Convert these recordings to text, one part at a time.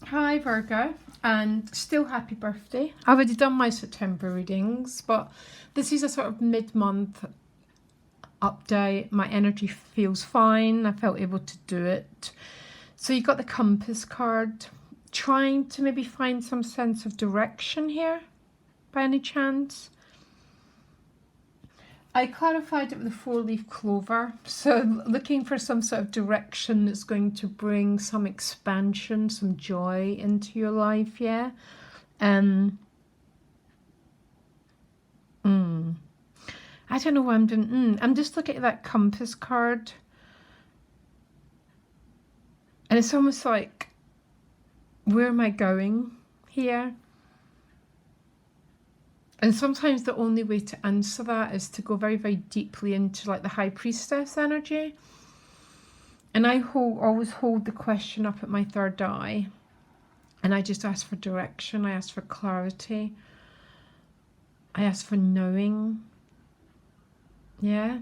Hi Virgo, and still happy birthday. I've already done my September readings, but this is a sort of mid-month update. My energy feels fine. I felt able to do it. So you got the compass card, trying to maybe find some sense of direction here by any chance. I clarified it with a four-leaf clover, so looking for some sort of direction that's going to bring some expansion, some joy into your life, yeah? Um, I don't know what I'm doing. I'm just looking at that compass card, and it's almost like, where am I going here? And sometimes the only way to answer that is to go very, very deeply into like the High Priestess energy. And I always hold the question up at my third eye, and I just ask for direction. I ask for clarity. I ask for knowing. Yeah.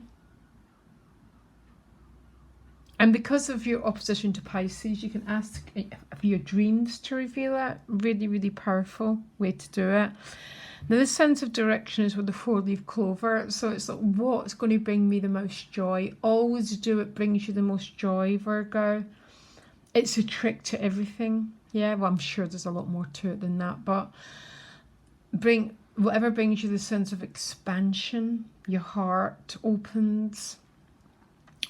And because of your opposition to Pisces, you can ask for your dreams to reveal it. Really, really powerful way to do it. Now, this sense of direction is with the four-leaf clover. So it's like, what's going to bring me the most joy? Always do what brings you the most joy, Virgo. It's a trick to everything. Yeah, well, I'm sure there's a lot more to it than that. But bring whatever brings you the sense of expansion. Your heart opens.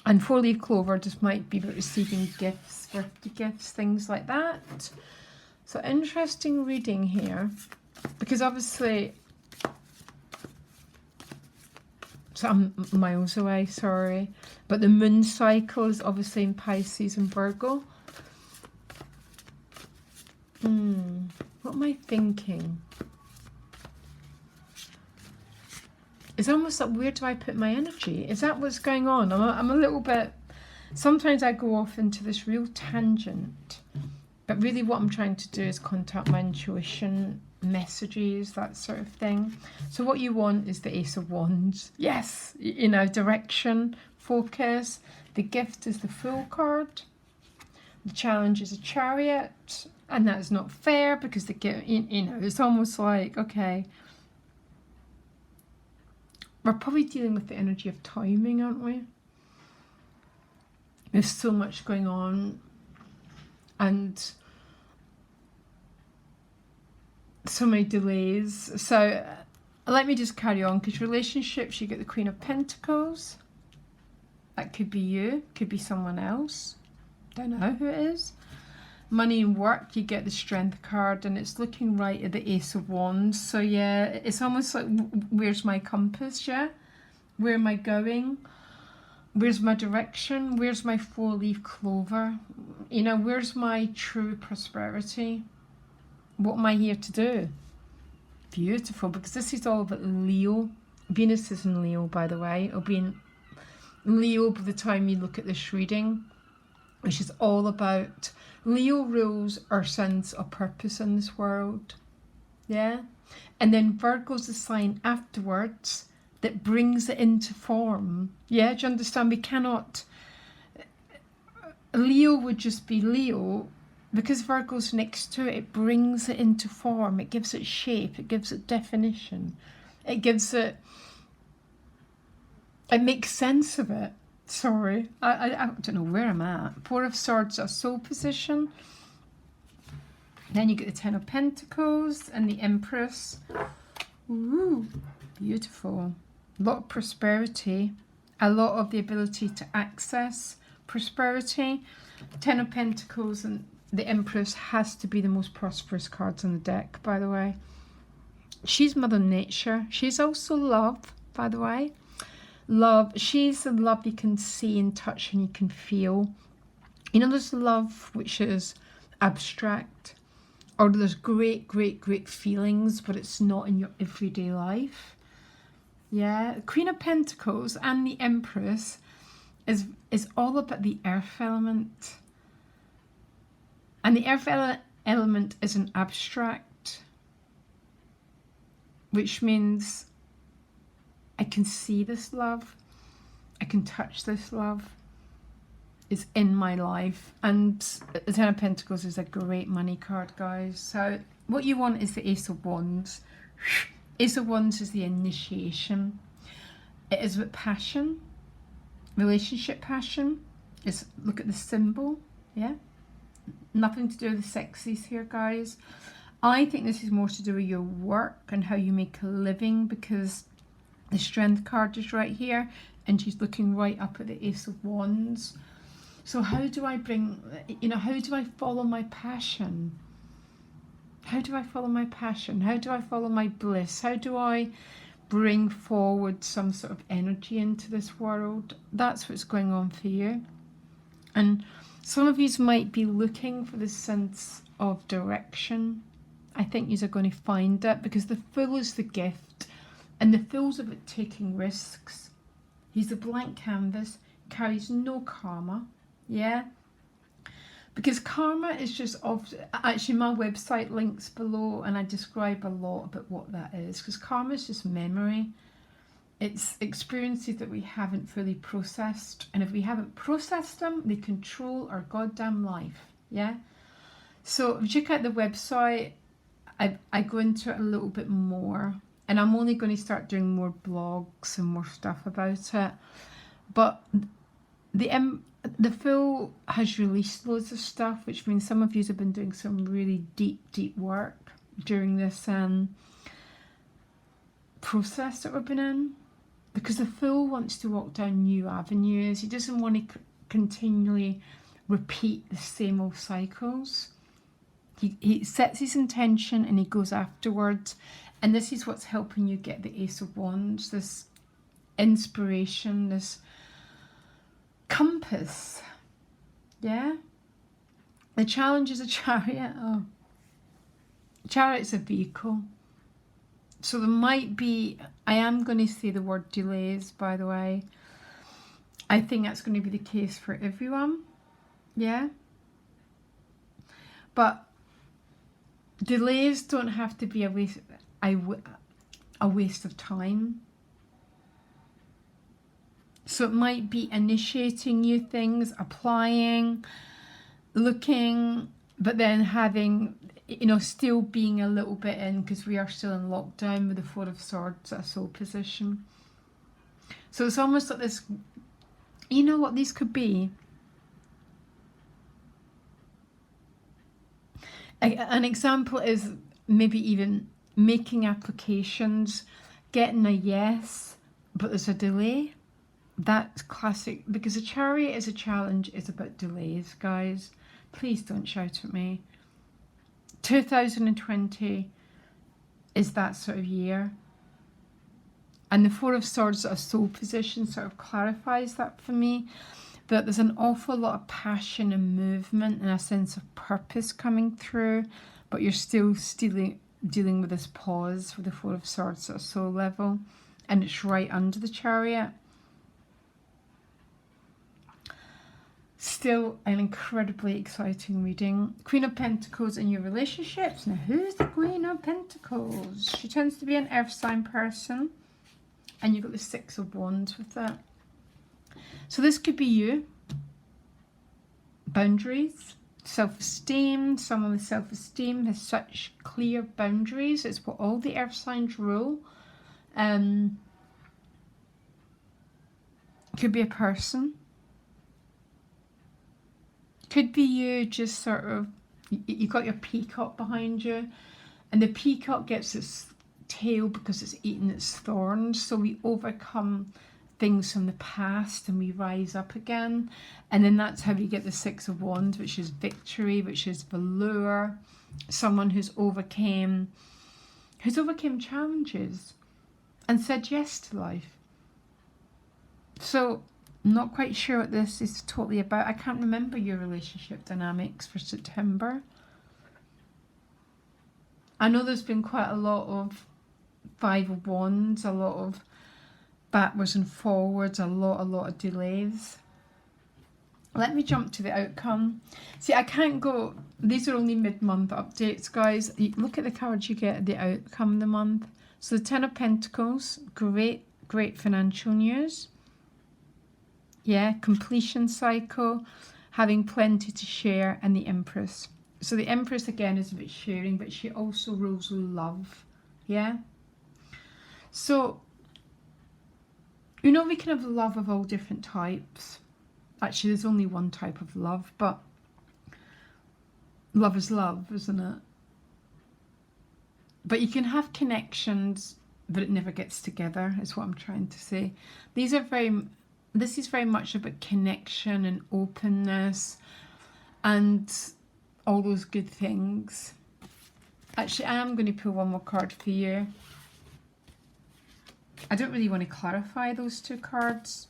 And four-leaf clover just might be about receiving gifts, birthday gifts, things like that. So interesting reading here, because obviously, so I'm miles away, sorry, but the moon cycle is obviously in Pisces and Virgo. What am I thinking? It's almost like, where do I put my energy? Is that what's going on? I'm a little bit, sometimes I go off into this real tangent, but really what I'm trying to do is contact my intuition, messages, that sort of thing. So what you want is the Ace of Wands. Yes, you know, direction, focus. The gift is the Fool card. The challenge is a Chariot, and that is not fair because the gift, you know, it's almost like, okay, we're probably dealing with the energy of timing, aren't we? There's so much going on, and so many delays. So let me just carry on, because relationships, you get the Queen of Pentacles. That could be you, could be someone else. Don't know who it is. Money and work, you get the Strength card, and it's looking right at the Ace of Wands. So yeah, it's almost like, where's my compass? Yeah, where am I going? Where's my direction? Where's my four-leaf clover? You know, where's my true prosperity? What am I here to do? Beautiful, because this is all about Leo. Venus is in Leo, by the way. It'll be in Leo by the time you look at this reading, which is all about Leo rules our sense of purpose in this world. Yeah. And then Virgo's the sign afterwards that brings it into form. Yeah, do you understand? We cannot, Leo would just be Leo, because Virgo's next to it. It brings it into form. It gives it shape. It gives it definition. It gives it, it makes sense of it. Sorry, I don't know where I'm at. Four of Swords, a soul position. Then you get the Ten of Pentacles and the Empress. Ooh, beautiful. A lot of prosperity. A lot of the ability to access prosperity. Ten of Pentacles and the Empress has to be the most prosperous cards on the deck, by the way. She's Mother Nature. She's also love, by the way. Love, she's the love you can see and touch and you can feel. You know, there's love which is abstract, or there's great, great, great feelings, but it's not in your everyday life. Yeah, Queen of Pentacles and the Empress is all about the earth element. And the earth element is an abstract, which means I can see this love, I can touch this love, is in my life. And the Ten of Pentacles is a great money card, guys. So what you want is the Ace of Wands. Ace of Wands is the initiation. It is with passion, relationship passion. It's, look at the symbol, yeah? Nothing to do with the sexies here, guys. I think this is more to do with your work and how you make a living, because the Strength card is right here and she's looking right up at the Ace of Wands. So how do I bring, you know, how do I follow my passion? How do I follow my passion? How do I follow my bliss? How do I bring forward some sort of energy into this world? That's what's going on for you. And some of you might be looking for this sense of direction. I think you are going to find it, because the Fool is the gift, and the Fool's about taking risks. He's a blank canvas, carries no karma, yeah? Because karma is just actually my website links below, and I describe a lot about what that is, because karma is just memory. It's experiences that we haven't fully processed, and if we haven't processed them, they control our goddamn life, yeah? So if you check out the website, I go into it a little bit more, and I'm only going to start doing more blogs and more stuff about it. But the Fool has released loads of stuff, which means some of you have been doing some really deep work during this process that we've been in. Because the Fool wants to walk down new avenues. He doesn't want to continually repeat the same old cycles. He sets his intention and he goes afterwards. And this is what's helping you get the Ace of Wands, this inspiration, this compass. Yeah? The Challenge is a chariot. Oh. Chariot's a vehicle. So there might be, I am going to say the word delays, by the way. I think that's going to be the case for everyone. Yeah? But delays don't have to be a waste of time. So it might be initiating new things, applying, looking, but then having, you know, still being a little bit in, because we are still in lockdown with the Four of Swords at a soul position. So it's almost like this, you know what these could be? An example is maybe even making applications, getting a yes, but there's a delay. That's classic, because a chariot is a challenge, it's about delays, guys. Please don't shout at me. 2020 is that sort of year. And the Four of Swords at a soul position sort of clarifies that for me. That there's an awful lot of passion and movement and a sense of purpose coming through, but you're still dealing with this pause with the Four of Swords at a soul level, and it's right under the Chariot. Still an incredibly exciting reading. Queen of Pentacles in your relationships. Now, who's the Queen of Pentacles? She tends to be an earth sign person, and you've got the Six of Wands with that. So this could be you. Boundaries, self-esteem. Someone with self-esteem has such clear boundaries. It's what all the earth signs rule. Could be a person. Could be you just sort of, you got your peacock behind you, and the peacock gets its tail because it's eaten its thorns. So we overcome things from the past and we rise up again, and then that's how we get the Six of Wands, which is victory, which is velour, someone who's overcame challenges and said yes to life. So I'm not quite sure what this is totally about. I can't remember your relationship dynamics for September. I know there's been quite a lot of Five of Wands, a lot of backwards and forwards, a lot of delays. Let me jump to the outcome. See, I can't go, these are only mid-month updates, guys. You look at the cards you get at the outcome of the month. So the Ten of Pentacles, great financial news. Yeah, completion cycle, having plenty to share, and the Empress. So the Empress again is about sharing, but she also rules love. Yeah. So, you know, we can have love of all different types. Actually, there's only one type of love, but love is love, isn't it? But you can have connections, but it never gets together, is what I'm trying to say. This is very much about connection and openness and all those good things. Actually, I am going to pull one more card for you. I don't really want to clarify those two cards.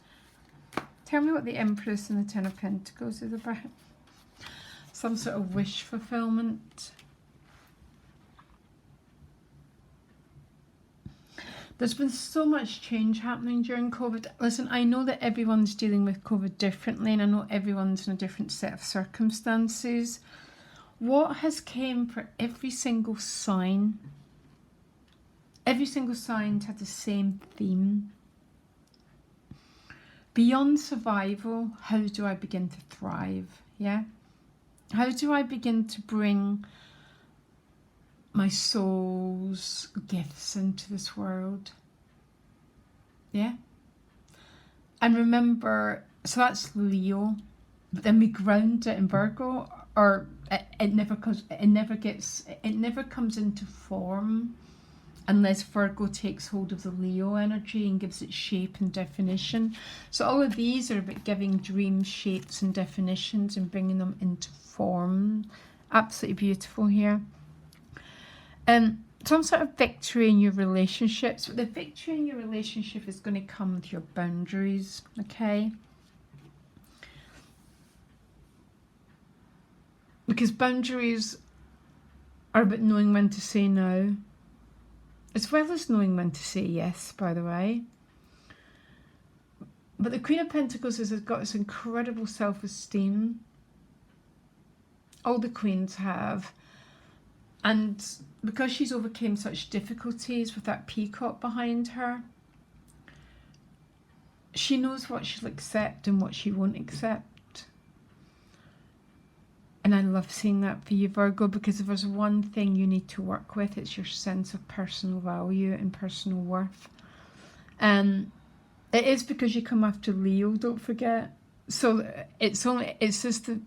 Tell me what the Empress and the Ten of Pentacles is about. Some sort of wish fulfillment. There's been so much change happening during COVID. Listen, I know that everyone's dealing with COVID differently, and I know everyone's in a different set of circumstances. What has came for every single sign? Every single sign had the same theme. Beyond survival, how do I begin to thrive? Yeah? How do I begin to bring my soul's gifts into this world? Yeah? And remember, so that's Leo, but then we ground it in Virgo, or it never comes into form unless Virgo takes hold of the Leo energy and gives it shape and definition. So all of these are about giving dreams shapes and definitions and bringing them into form. Absolutely beautiful here. Some sort of victory in your relationships. But the victory in your relationship is going to come with your boundaries, okay? Because boundaries are about knowing when to say no, as well as knowing when to say yes, by the way. But the Queen of Pentacles has got this incredible self-esteem. All the queens have. And because she's overcame such difficulties with that peacock behind her, she knows what she'll accept and what she won't accept. And I love seeing that for you, Virgo, because if there's one thing you need to work with, it's your sense of personal value and personal worth. It is because you come after Leo, don't forget. So it's just the,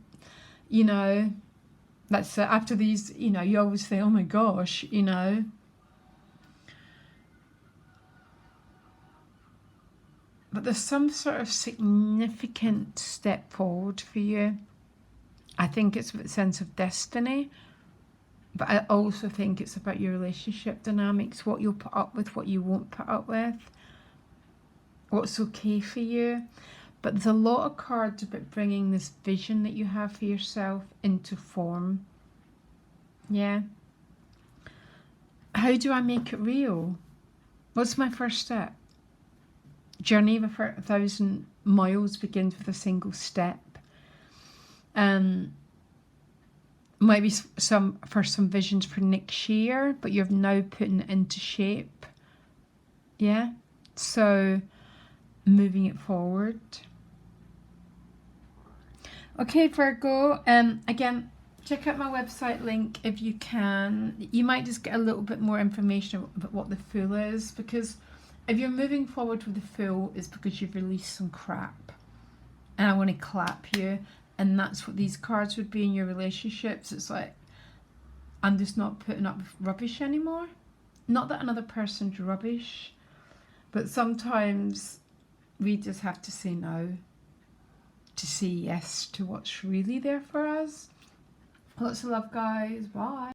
you know, that's after these, you know, you always think, oh my gosh, you know. But there's some sort of significant step forward for you. I think it's a sense of destiny, but I also think it's about your relationship dynamics, what you'll put up with, what you won't put up with, what's okay for you. But there's a lot of cards about bringing this vision that you have for yourself into form. Yeah. How do I make it real? What's my first step? Journey of 1,000 miles begins with a single step. Might be some visions for next year, but you're now putting it into shape. Yeah. So moving it forward. Okay, Virgo. Again, check out my website link if you can. You might just get a little bit more information about what the Fool is, because if you're moving forward with the Fool, it's because you've released some crap. And I want to clap you. And that's what these cards would be in your relationships. It's like, I'm just not putting up with rubbish anymore. Not that another person's rubbish, but sometimes we just have to say no to say yes to what's really there for us. Lots of love, guys. Bye.